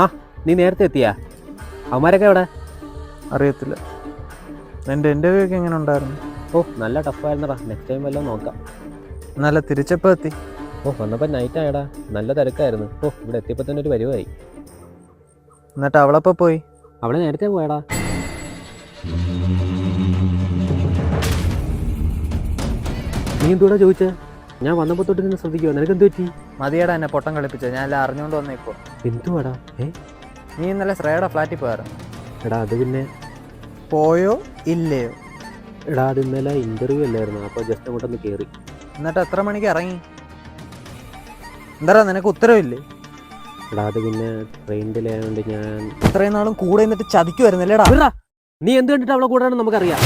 ആ നീ നേരത്തെ എത്തിയാ? അവന്മാരൊക്കെ എവിടെ? അറിയത്തില്ല. എൻ്റെ ഇൻ്റർവ്യൂ ഒക്കെ എങ്ങനെ ഉണ്ടായിരുന്നു? ഓ നല്ല ടഫായിരുന്നടാ. നെക്സ്റ്റ് ടൈം വല്ലതും നോക്കാം. നല്ല തിരിച്ചപ്പോൾ എത്തി. ഓ വന്നപ്പോൾ നൈറ്റ് ആയടാ. നല്ല തിരക്കായിരുന്നു. ഓ ഇവിടെ എത്തിയപ്പോൾ തന്നെ ഒരു പരിവായി. എന്നിട്ട് അവളപ്പോൾ പോയി? അവിടെ നേരത്തെ പോയടാ. നീ എന്തുകൂടെ ചോദിച്ചേ? ഞാൻ വന്നപ്പോൾ തൊട്ട് നിന്ന് ശ്രദ്ധിക്കുമോ? നിനക്ക് എന്ത് പറ്റി? മതിയടാ എന്നെ പൊട്ടം കളിപ്പിച്ചത്. ഞാൻ എല്ലാം അറിഞ്ഞുകൊണ്ട് വന്നേ. ഇപ്പോൾ എന്തുവാടാ? നീ ഇന്നലെ ശ്രേയയുടെ ഫ്ലാറ്റിൽ പോയായിരുന്നു. എടാ അത് പിന്നെ പോയോ ഇല്ലയോ? എടാ അത് ഇന്നലെ ഇൻ്റർവ്യൂ അല്ലായിരുന്നു, അപ്പോൾ ജസ്റ്റ് അങ്ങോട്ടൊന്ന് കയറി. എന്നിട്ട് എത്ര മണിക്ക് ഇറങ്ങി? എന്താ നിനക്ക് ഉത്തരവില്ലേ? എടാ അത് പിന്നെ ട്രെയിൻ ഡിലേ ആയതുകൊണ്ട് ഞാൻ ഇത്രയും നാളും കൂടെ നിന്നിട്ട് ചതിക്കുമായിരുന്നല്ലേടാ. നീ എന്ത് കണ്ടിട്ട് അവളെ കൂടാണെന്ന് നമുക്കറിയാം.